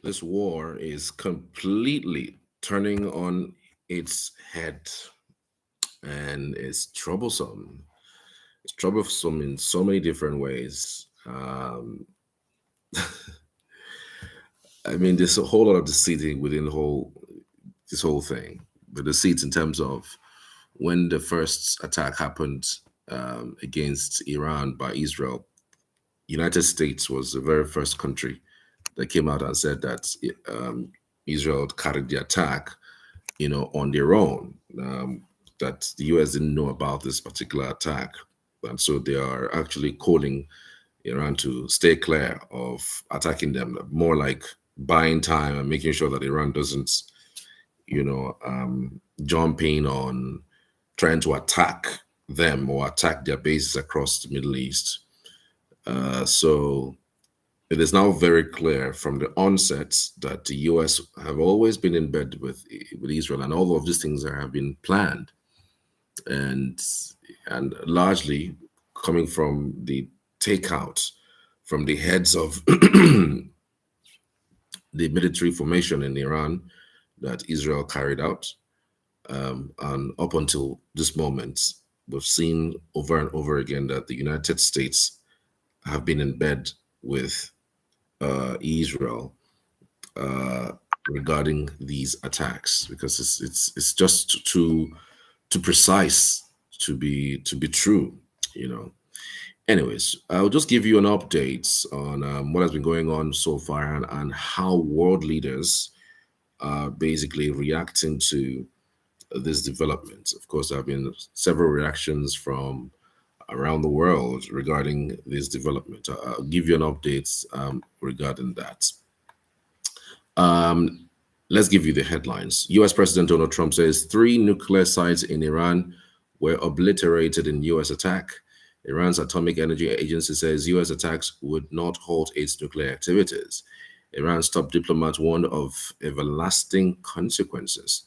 This war is completely turning on its head, and it's troublesome. It's troublesome in so many different ways. I mean, there's a whole lot of deceit within this whole thing. The deceit in terms of when the first attack happened against Iran by Israel. United States was the very first country that came out and said that Israel carried the attack, on their own. That the U.S. didn't know about this particular attack, and so they are actually calling Iran to stay clear of attacking them, more like buying time and making sure that Iran doesn't, jump in on trying to attack them or attack their bases across the Middle East. So it is now very clear from the onset that the U.S. have always been in bed with Israel, and all of these things have been planned, and largely coming from the takeout from the heads of the military formation in Iran that Israel carried out. And up until this moment, we've seen over and over again that the United States have been in bed with Israel uh, regarding these attacks, because it's just too precise to be true, you know. Anyways, I'll just give you an update on what has been going on so far, and how world leaders are basically reacting to this development. Of course, there have been several reactions from around the world regarding this development. I'll give you an update regarding that. Um, let's give you the headlines. US President Donald Trump says three nuclear sites in Iran were obliterated in US attack. Iran's Atomic Energy Agency says US attacks would not halt its nuclear activities. Iran's top diplomat warned of everlasting consequences.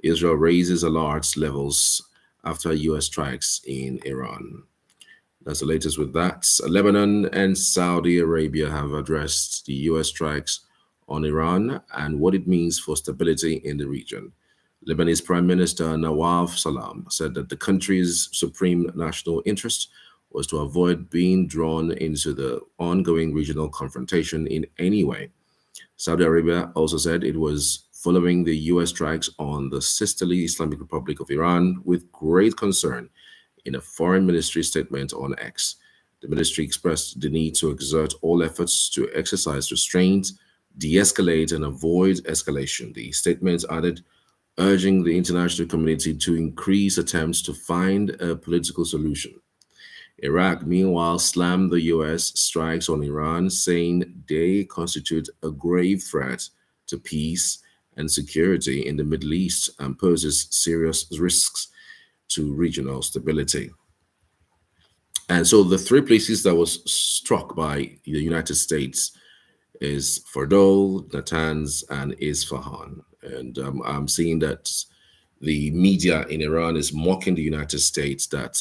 Israel raises alert levels after US strikes in Iran. That's the latest with that. Lebanon and Saudi Arabia have addressed the US strikes on Iran and what it means for stability in the region. Lebanese Prime Minister Nawaf Salam said that the country's supreme national interest was to avoid being drawn into the ongoing regional confrontation in any way. Saudi Arabia also said it was following the US strikes on the sisterly Islamic Republic of Iran with great concern. In a foreign ministry statement on X, the ministry expressed the need to exert all efforts to exercise restraint, de-escalate, and avoid escalation. The statement added, urging the international community to increase attempts to find a political solution. Iraq, meanwhile, slammed the US strikes on Iran, saying they constitute a grave threat to peace and security in the Middle East and poses serious risks to regional stability. And so the three places that was struck by the United States is Fordow, Natanz, and Isfahan. And I'm seeing that the media in Iran is mocking the United States that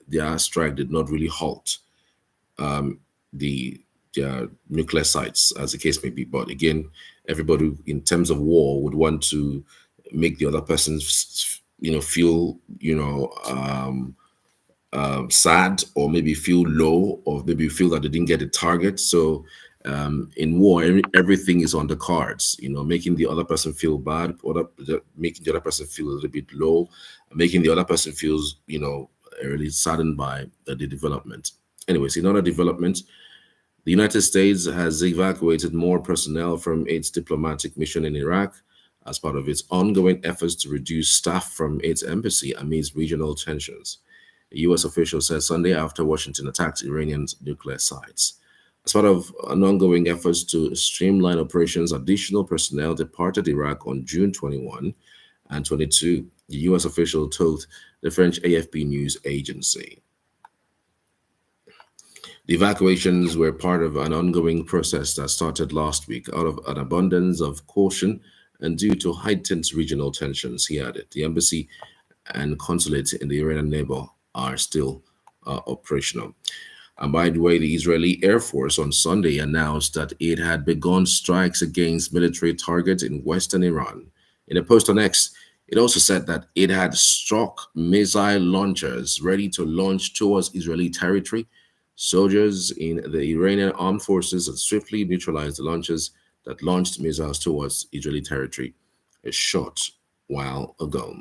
their strike did not really halt um, the their nuclear sites, as the case may be. But again, everybody in terms of war would want to make the other person, feel, sad, or maybe feel low, or maybe feel that they didn't get a target. So in war, everything is on the cards, making the other person feel bad, making the other person feel a little bit low, making the other person feels, really saddened by the development. Anyways, in other development, the United States has evacuated more personnel from its diplomatic mission in Iraq as part of its ongoing efforts to reduce staff from its embassy amidst regional tensions. A U.S. official said Sunday after Washington attacked Iranian nuclear sites. As part of an ongoing efforts to streamline operations, additional personnel departed Iraq on June 21 and 22, the U.S. official told the French AFP news agency. The evacuations were part of an ongoing process that started last week out of an abundance of caution and due to heightened regional tensions, he added. The embassy and consulate in the Iranian neighbor are still operational. And by the way, the Israeli Air Force on Sunday announced that it had begun strikes against military targets in western Iran. In a post on X, it also said that it had struck missile launchers ready to launch towards Israeli territory. Soldiers in the Iranian armed forces had swiftly neutralized the launchers that launched missiles towards Israeli territory a short while ago.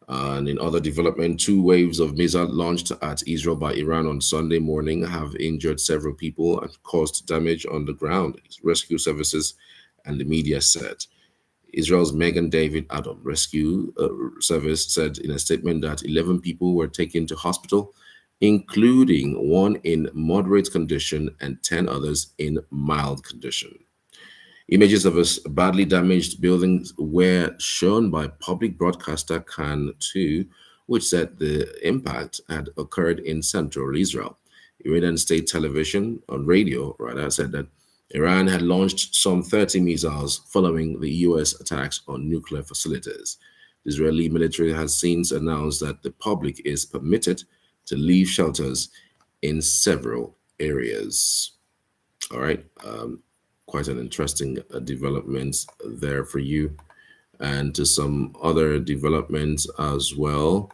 And in other development, two waves of missiles launched at Israel by Iran on Sunday morning have injured several people and caused damage on the ground, rescue services and the media said. Israel's Megan David Adam Rescue Service said in a statement that 11 people were taken to hospital, including one in moderate condition and 10 others in mild condition. Images of a badly damaged buildings were shown by public broadcaster Kan 2, which said the impact had occurred in central Israel. Iranian state television, on radio rather, said that Iran had launched some 30 missiles following the US attacks on nuclear facilities. The Israeli military has since announced that the public is permitted to leave shelters in several areas. All right. Quite an interesting development there for you. And to some other developments as well.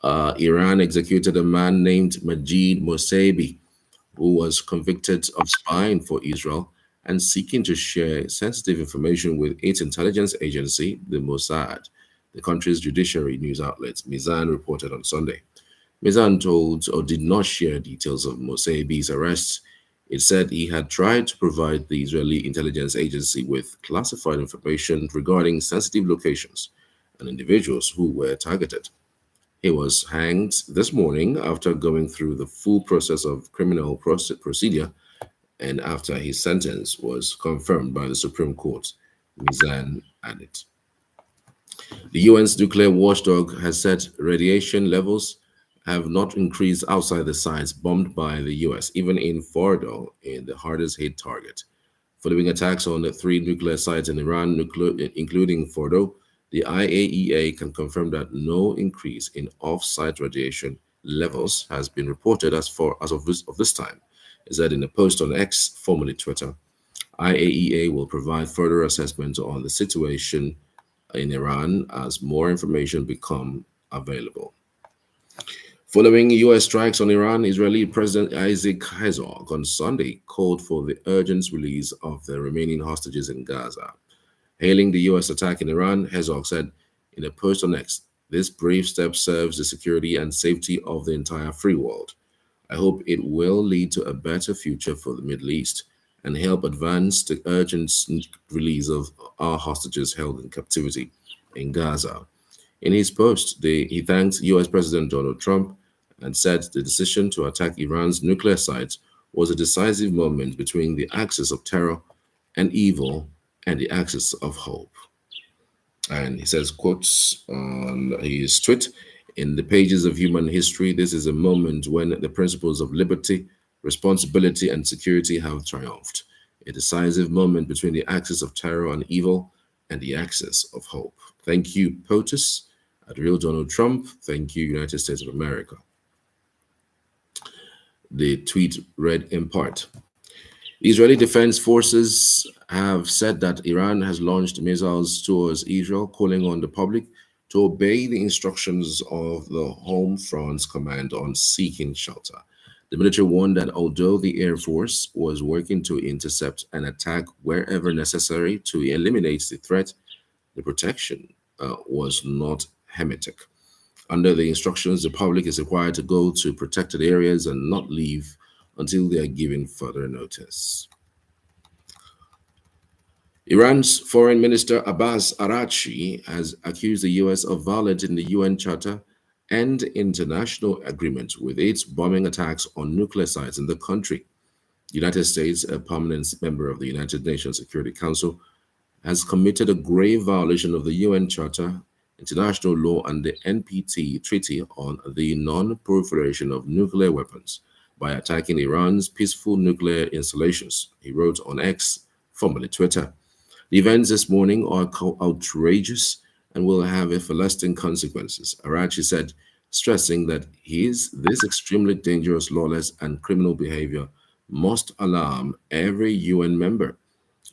Iran executed a man named Majid Mosabi, who was convicted of spying for Israel and seeking to share sensitive information with its intelligence agency, the Mossad, the country's judiciary news outlet, Mizan reported on Sunday. Mizan told or did not share details of Mosabi's arrest. It said he had tried to provide the Israeli intelligence agency with classified information regarding sensitive locations and individuals who were targeted. He was hanged this morning after going through the full process of criminal procedure and after his sentence was confirmed by the Supreme Court, Mizan added. The UN's nuclear watchdog has said radiation levels have not increased outside the sites bombed by the US, even in Fordo, in the hardest hit target. Following attacks on the three nuclear sites in Iran, including Fordo, the IAEA can confirm that no increase in off-site radiation levels has been reported as of this time. It said in a post on X, formerly Twitter. IAEA will provide further assessment on the situation in Iran as more information become available. Following US strikes on Iran, Israeli President Isaac Herzog on Sunday called for the urgent release of the remaining hostages in Gaza. Hailing the US attack in Iran, Herzog said in a post on X, "This brave step serves the security and safety of the entire free world. I hope it will lead to a better future for the Middle East and help advance the urgent release of our hostages held in captivity in Gaza." In his post, he thanked US President Donald Trump and said the decision to attack Iran's nuclear sites was a decisive moment between the axis of terror and evil and the axis of hope. And he says, quotes on his tweet, "In the pages of human history, this is a moment when the principles of liberty, responsibility, and security have triumphed. A decisive moment between the axis of terror and evil and the axis of hope. Thank you, POTUS, at Real Donald Trump. Thank you, United States of America." The tweet read in part, Israeli Defense Forces have said that Iran has launched missiles towards Israel, calling on the public to obey the instructions of the Home Front's command on seeking shelter. The military warned that although the Air Force was working to intercept and attack wherever necessary to eliminate the threat, the protection was not hermetic. Under the instructions, the public is required to go to protected areas and not leave until they are given further notice. Iran's Foreign Minister Abbas Araghchi has accused the US of violating the UN Charter and international agreements with its bombing attacks on nuclear sites in the country. The United States, a permanent member of the United Nations Security Council, has committed a grave violation of the UN Charter, international law, and the NPT Treaty on the Non-Proliferation of Nuclear Weapons by attacking Iran's peaceful nuclear installations, he wrote on X, formerly Twitter. The events this morning are outrageous and will have everlasting consequences, Araghchi said stressing that this extremely dangerous, lawless, and criminal behavior must alarm every UN member.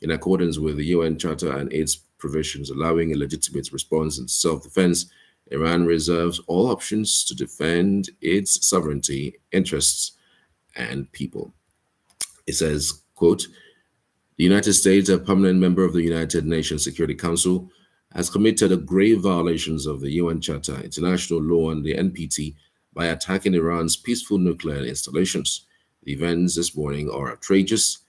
In accordance with the UN Charter and its provisions allowing a legitimate response in self defense, Iran reserves all options to defend its sovereignty, interests, and people. It says, quote, the United States, a permanent member of the United Nations Security Council, has committed a grave violations of the UN Charter, international law, and the NPT by attacking Iran's peaceful nuclear installations. The events this morning are outrageous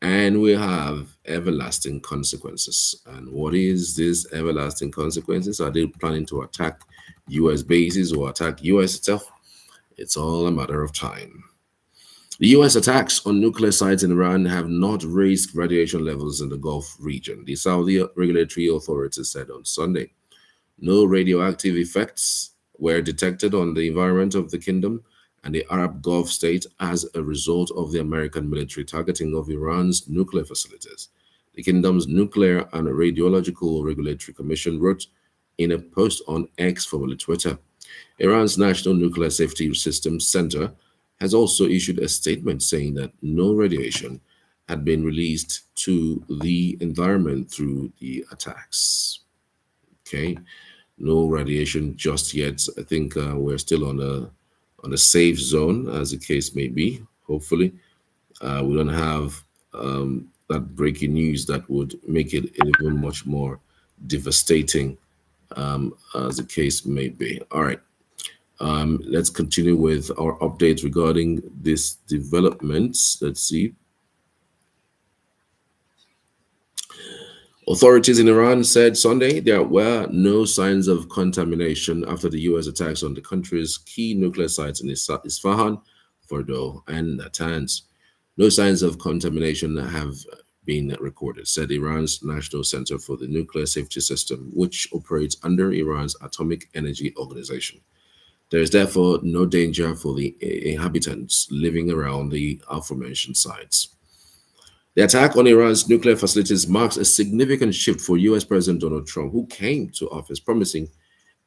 and will have everlasting consequences. And what is this everlasting consequences? Are they planning to attack US bases or attack US itself? It's all a matter of time. The US attacks on nuclear sites in Iran have not raised radiation levels in the Gulf region, the Saudi regulatory authorities said on Sunday. No radioactive effects were detected on the environment of the kingdom and the Arab Gulf state as a result of the American military targeting of Iran's nuclear facilities. The kingdom's Nuclear and Radiological Regulatory Commission wrote in a post on X, formerly Twitter. Iran's National Nuclear Safety Systems Center has also issued a statement saying that no radiation had been released to the environment through the attacks. Okay, no radiation just yet. I think we're still on a safe zone, as the case may be. Hopefully, we don't have that breaking news that would make it even much more devastating, as the case may be. All right. Let's continue with our update regarding this developments. Let's see. Authorities in Iran said Sunday there were no signs of contamination after the U.S. attacks on the country's key nuclear sites in Isfahan, Fordow, and Natanz. No signs of contamination have been recorded, said Iran's National Center for the Nuclear Safety System, which operates under Iran's Atomic Energy Organization. There is therefore no danger for the inhabitants living around the aforementioned sites. The attack on Iran's nuclear facilities marks a significant shift for US President Donald Trump, who came to office promising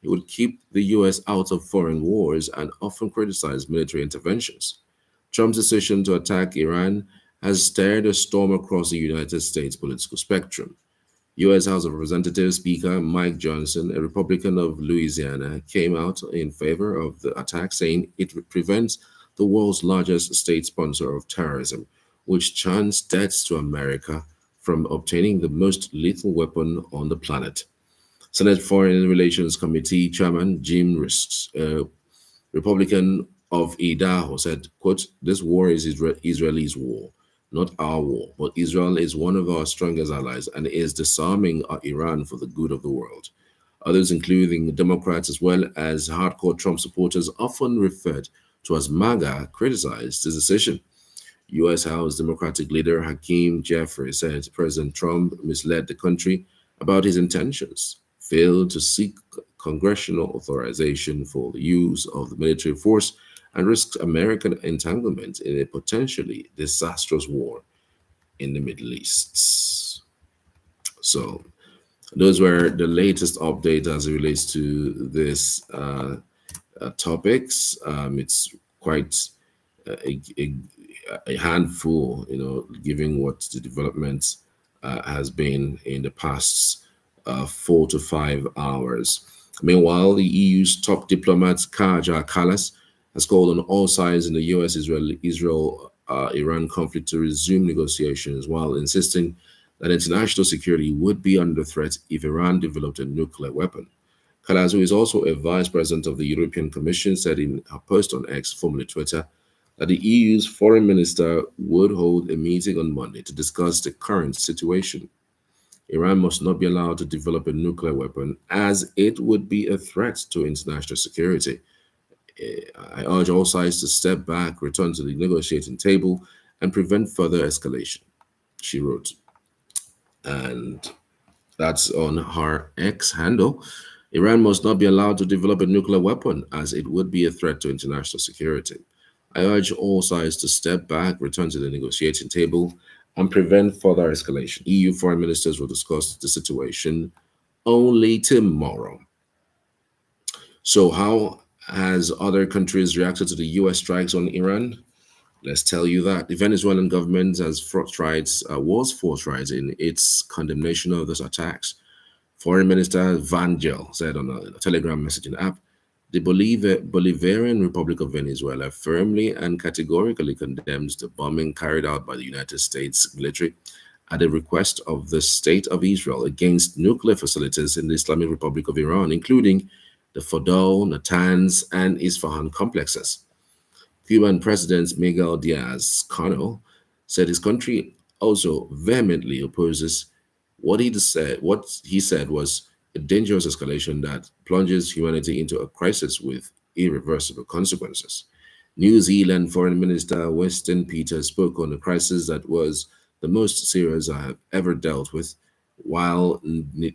he would keep the US out of foreign wars and often criticized military interventions. Trump's decision to attack Iran has stirred a storm across the United States political spectrum. U.S. House of Representatives Speaker Mike Johnson, a Republican of Louisiana, came out in favor of the attack, saying it prevents the world's largest state sponsor of terrorism, which chants debts to America, from obtaining the most lethal weapon on the planet. Senate Foreign Relations Committee Chairman Jim Risks, a Republican of Idaho, said, quote, this war is Israel's war, not our war, but Israel is one of our strongest allies and is disarming Iran for the good of the world. Others, including Democrats as well as hardcore Trump supporters, often referred to as MAGA, criticized the decision. U.S. House Democratic leader Hakeem Jeffries said President Trump misled the country about his intentions, failed to seek congressional authorization for the use of the military force, and risks American entanglement in a potentially disastrous war in the Middle East. So, those were the latest update as it relates to this topics. It's quite a, a, a handful, given what the development has been in the past 4 to 5 hours. Meanwhile, the EU's top diplomat Kaja Kallas has called on all sides in the Israel Iran conflict to resume negotiations while insisting that international security would be under threat if Iran developed a nuclear weapon. Kallas, who is also a vice president of the European Commission, said in a post on X, formerly Twitter, that the EU's foreign minister would hold a meeting on Monday to discuss the current situation. Iran must not be allowed to develop a nuclear weapon as it would be a threat to international security. I urge all sides to step back, return to the negotiating table, and prevent further escalation, she wrote. And that's on her X handle. Iran must not be allowed to develop a nuclear weapon as it would be a threat to international security. I urge all sides to step back, return to the negotiating table, and prevent further escalation. EU foreign ministers will discuss the situation only tomorrow. So, how Has other countries reacted to the US strikes on Iran? Let's tell you that the Venezuelan government was forthright in its condemnation of those attacks. Foreign Minister Vangel said on a Telegram messaging app, the Bolivarian Republic of Venezuela firmly and categorically condemns the bombing carried out by the United States military at the request of the State of Israel against nuclear facilities in the Islamic Republic of Iran, including the Fordow, Natanz, and Isfahan complexes. Cuban President Miguel Diaz-Canel said his country also vehemently opposes what he said was a dangerous escalation that plunges humanity into a crisis with irreversible consequences. New Zealand Foreign Minister Weston Peters spoke on a crisis that was the most serious I have ever dealt with, while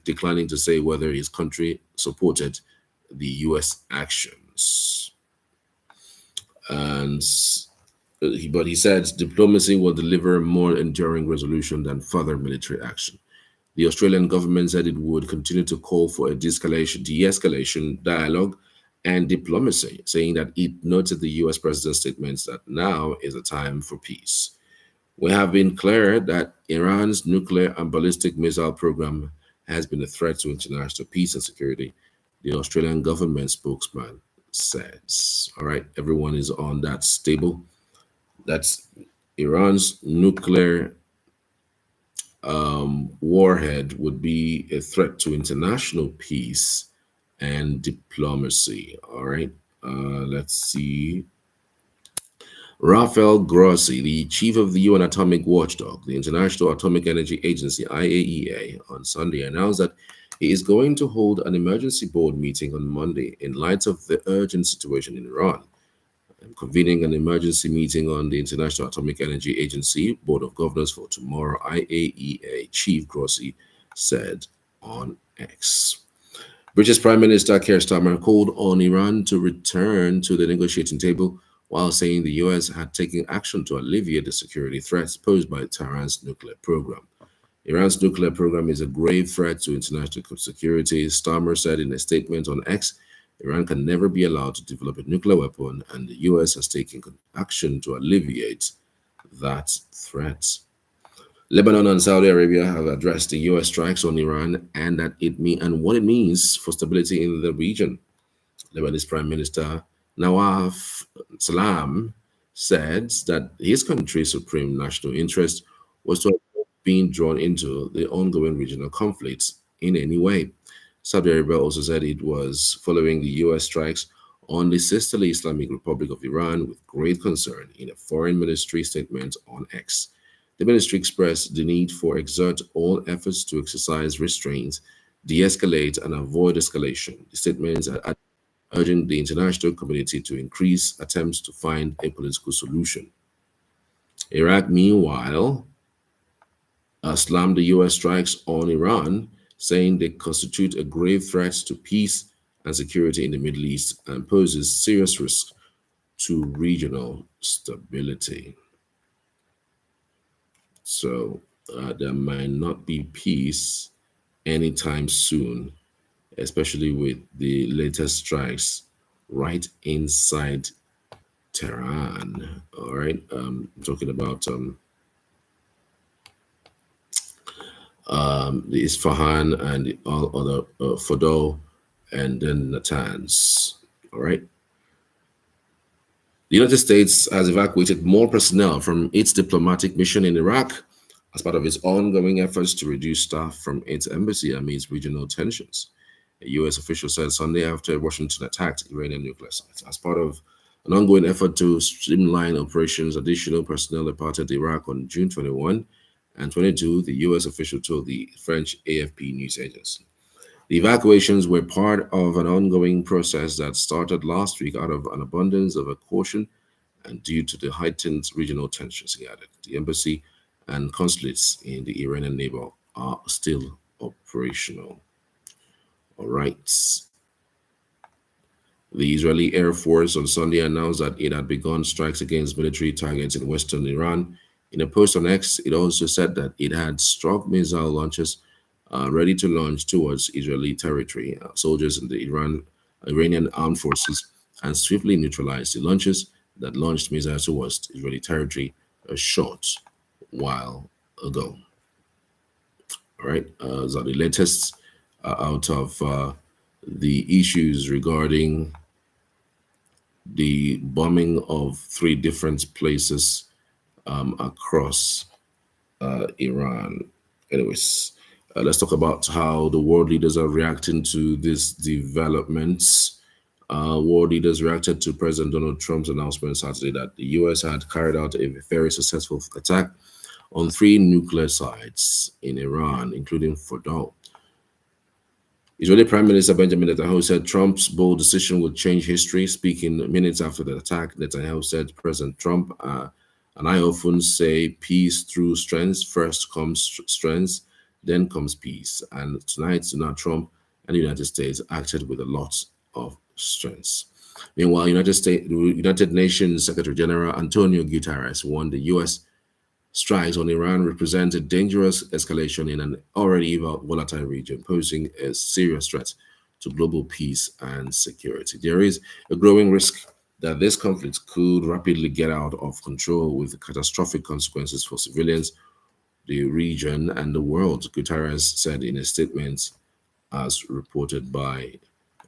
declining to say whether his country supported the US actions. And but he said diplomacy will deliver more enduring resolution than further military action. The Australian government said it would continue to call for a de-escalation dialogue and diplomacy, saying that it noted the US president's statements that now is a time for peace. We have been clear that Iran's nuclear and ballistic missile program has been a threat to international peace and security, the Australian government spokesman says. All right, everyone is on that stable. That's Iran's nuclear warhead would be a threat to international peace and diplomacy. All right. Let's see. Rafael Grossi, the chief of the UN Atomic Watchdog, the International Atomic Energy Agency (IAEA), on Sunday announced that he is going to hold an emergency board meeting on Monday in light of the urgent situation in Iran. Convening an emergency meeting on the International Atomic Energy Agency Board of Governors for tomorrow, IAEA Chief Grossi said on X. British Prime Minister Keir Starmer called on Iran to return to the negotiating table while saying the US had taken action to alleviate the security threats posed by Tehran's nuclear program. Iran's nuclear program is a grave threat to international security, Starmer said in a statement on X. Iran can never be allowed to develop a nuclear weapon, and the US has taken action to alleviate that threat. Lebanon and Saudi Arabia have addressed the US strikes on Iran and what it means for stability in the region. Lebanese Prime Minister Nawaf Salam said that his country's supreme national interest was to avoid being drawn into the ongoing regional conflicts in any way. Saudi Arabia also said it was following the US strikes on the sisterly Islamic Republic of Iran with great concern in a foreign ministry statement on X. The ministry expressed the need for exert all efforts to exercise restraint, de-escalate, and avoid escalation. The statements are urging the international community to increase attempts to find a political solution. Iraq, meanwhile, slammed the US strikes on Iran, saying they constitute a grave threat to peace and security in the Middle East and poses serious risk to regional stability. So there might not be peace anytime soon, especially with the latest strikes right inside Tehran. All right, talking about the Isfahan and the all other Fordow and then Natanz. All right. The United States has evacuated more personnel from its diplomatic mission in Iraq as part of its ongoing efforts to reduce staff from its embassy amidst regional tensions. A U.S. official said Sunday after Washington attacked Iranian nuclear sites. As part of an ongoing effort to streamline operations, additional personnel departed Iraq on June 21 and 22, the U.S. official told the French AFP news agency. The evacuations were part of an ongoing process that started last week out of an abundance of caution and due to the heightened regional tensions, he added. The embassy and consulates in the Iranian neighbor are still operational. All right. The Israeli Air Force on Sunday announced that it had begun strikes against military targets in western Iran. In a post on X, it also said that it had struck missile launchers ready to launch towards Israeli territory. Soldiers in the Iranian armed forces and swiftly neutralized the launches that launched missiles towards Israeli territory a short while ago. All right, those are the latest out of the issues regarding the bombing of three different places across Iran. Anyways, let's talk about how the world leaders are reacting to these developments. World leaders reacted to President Donald Trump's announcement Saturday that the US had carried out a very successful attack on three nuclear sites in Iran, including Fordow. Israeli Prime Minister Benjamin Netanyahu said Trump's bold decision would change history. Speaking minutes after the attack, Netanyahu said, President Trump, and I often say peace through strength. First comes strength, then comes peace. And tonight, Donald Trump and the United States acted with a lot of strength. Meanwhile, United Nations Secretary General Antonio Guterres warned the U.S. strikes on Iran represent a dangerous escalation in an already volatile region, posing a serious threat to global peace and security. There is a growing risk that this conflict could rapidly get out of control with catastrophic consequences for civilians, the region, and the world, Guterres said in a statement as reported by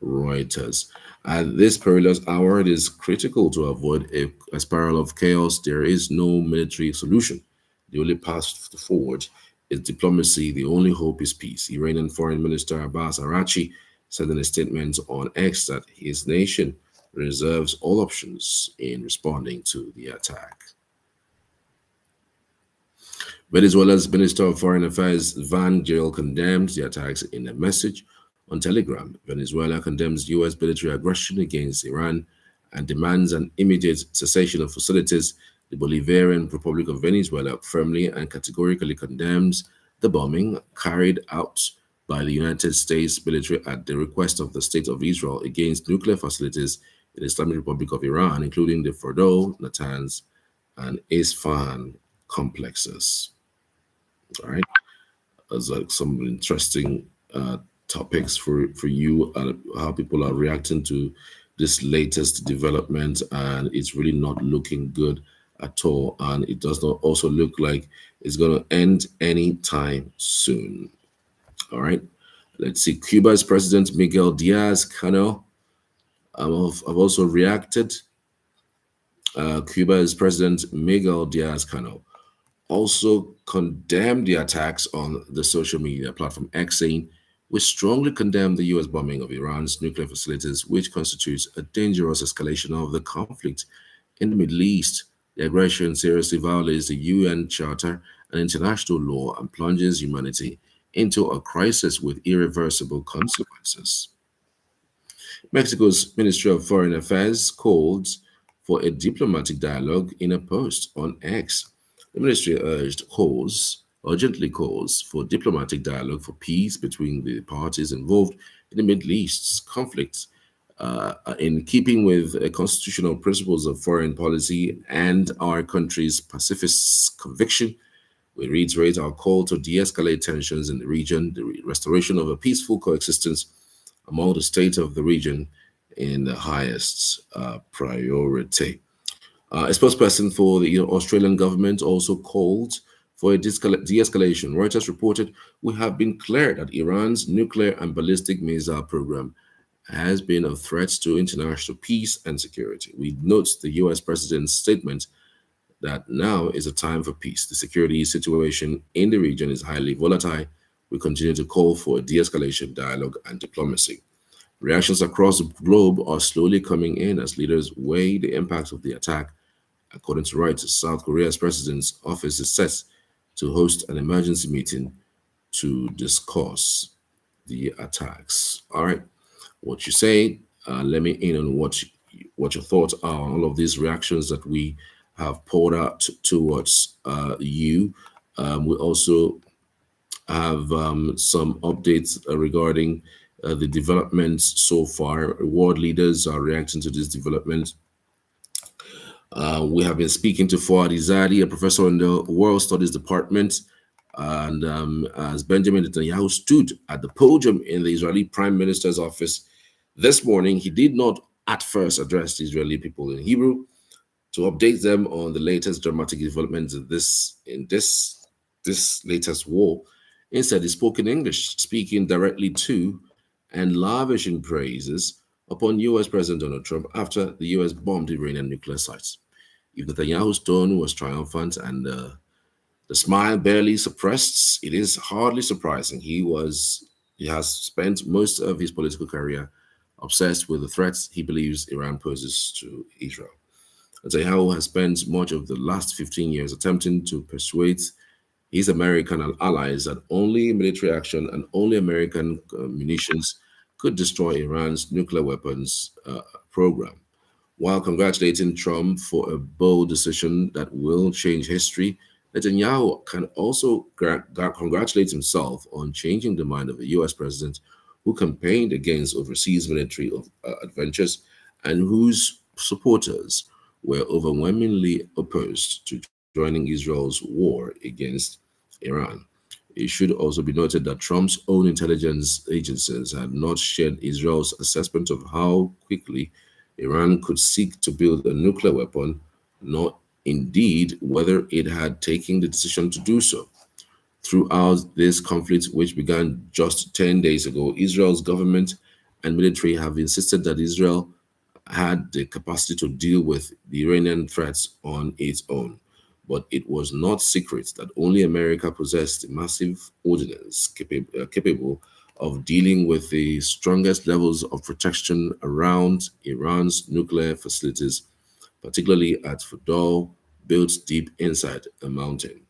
Reuters. At this perilous hour, it is critical to avoid a spiral of chaos. There is no military solution. The only path forward is diplomacy. The only hope is peace. Iranian Foreign Minister Abbas Arachi said in a statement on X that his nation reserves all options in responding to the attack. Venezuela's Minister of Foreign Affairs Van Gil condemned the attacks in a message on Telegram. Venezuela condemns U.S. military aggression against Iran and demands an immediate cessation of hostilities. The Bolivarian Republic of Venezuela firmly and categorically condemns the bombing carried out by the United States military at the request of the State of Israel against nuclear facilities in the Islamic Republic of Iran, including the Fordow, Natanz, and Isfahan complexes. All right, as some interesting topics for you, how people are reacting to this latest development, and it's really not looking good at all, and it does not also look like it's going to end anytime soon. All right, let's see. Cuba's President Miguel Diaz-Canel have also reacted. Cuba's President Miguel Diaz-Canel also condemned the attacks on the social media platform X, saying, "We strongly condemn the U.S. bombing of Iran's nuclear facilities, which constitutes a dangerous escalation of the conflict in the Middle East. The aggression seriously violates the UN Charter and international law and plunges humanity into a crisis with irreversible consequences." Mexico's Ministry of Foreign Affairs called for a diplomatic dialogue in a post on X. The ministry urgently calls for diplomatic dialogue for peace between the parties involved in the Middle East's conflict, in keeping with constitutional principles of foreign policy and our country's pacifist conviction. We reiterate our call to de-escalate tensions in the region, the restoration of a peaceful coexistence among the states of the region in the highest priority. A spokesperson for the Australian government also called for a de-escalation. Reuters reported, "We have been clear that Iran's nuclear and ballistic missile program has been a threat to international peace and security. We note the US president's statement that now is a time for peace. The security situation in the region is highly volatile. We continue to call for a de-escalation dialogue and diplomacy." Reactions across the globe are slowly coming in as leaders weigh the impact of the attack. According to Reuters, South Korea's president's office is set to host an emergency meeting to discuss the attacks. All right, what you say? Let me in on what your thoughts are on all of these reactions that we have poured out towards you. We also have some updates regarding the developments so far. World leaders are reacting to this development. We have been speaking to Fuad Izadi, a professor in the World Studies Department, and as Benjamin Netanyahu stood at the podium in the Israeli Prime Minister's office this morning, he did not at first addressed Israeli people in Hebrew to update them on the latest dramatic developments in this latest war. Instead, he spoke in English, speaking directly to and lavishing praises upon U.S. President Donald Trump after the U.S. bombed Iranian nuclear sites. If Netanyahu's tone was triumphant and the smile barely suppressed, it is hardly surprising. He has spent most of his political career obsessed with the threats he believes Iran poses to Israel. Netanyahu has spent much of the last 15 years attempting to persuade his American allies that only military action and only American munitions could destroy Iran's nuclear weapons program. While congratulating Trump for a bold decision that will change history, Netanyahu can also congratulate himself on changing the mind of a US president who campaigned against overseas military adventures and whose supporters were overwhelmingly opposed to joining Israel's war against Iran. It should also be noted that Trump's own intelligence agencies had not shared Israel's assessment of how quickly Iran could seek to build a nuclear weapon, nor indeed whether it had taken the decision to do so. Throughout this conflict, which began just 10 days ago, Israel's government and military have insisted that Israel had the capacity to deal with the Iranian threats on its own. But it was not secret that only America possessed a massive ordnance capable of dealing with the strongest levels of protection around Iran's nuclear facilities, particularly at Fordow, built deep inside a mountain.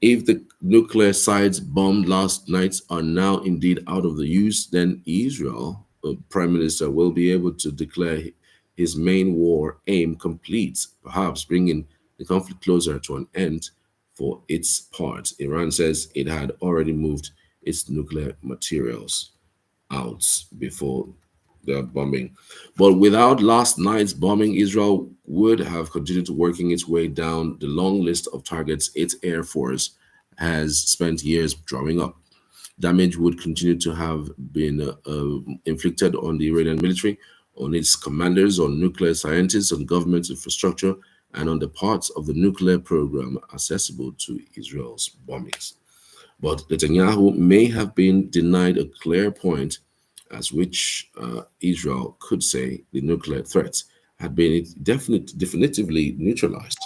If the nuclear sites bombed last night are now indeed out of the use, then Israel, Prime Minister, will be able to declare his main war aim complete, perhaps bringing the conflict closer to an end for its part. Iran says it had already moved its nuclear materials out before the bombing. But without last night's bombing, Israel would have continued working its way down the long list of targets its Air Force has spent years drawing up. Damage would continue to have been inflicted on the Iranian military, on its commanders, on nuclear scientists, on government infrastructure, and on the parts of the nuclear program accessible to Israel's bombings. But Netanyahu may have been denied a clear point as which Israel could say the nuclear threat had been definitively neutralized.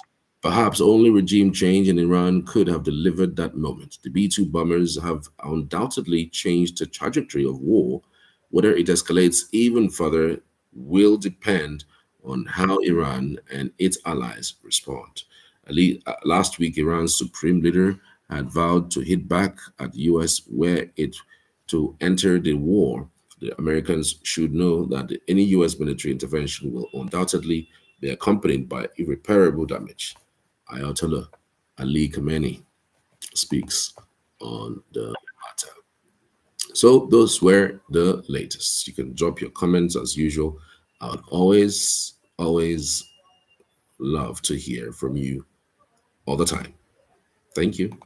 Perhaps only regime change in Iran could have delivered that moment. The B 2 bombers have undoubtedly changed the trajectory of war. Whether it escalates even further will depend on how Iran and its allies respond. Last week, Iran's supreme leader had vowed to hit back at the US were it to enter the war. The Americans should know that any US military intervention will undoubtedly be accompanied by irreparable damage. Ayatollah Ali Khamenei speaks on the matter. So those were the latest. You can drop your comments as usual. I would always love to hear from you all the time. Thank you.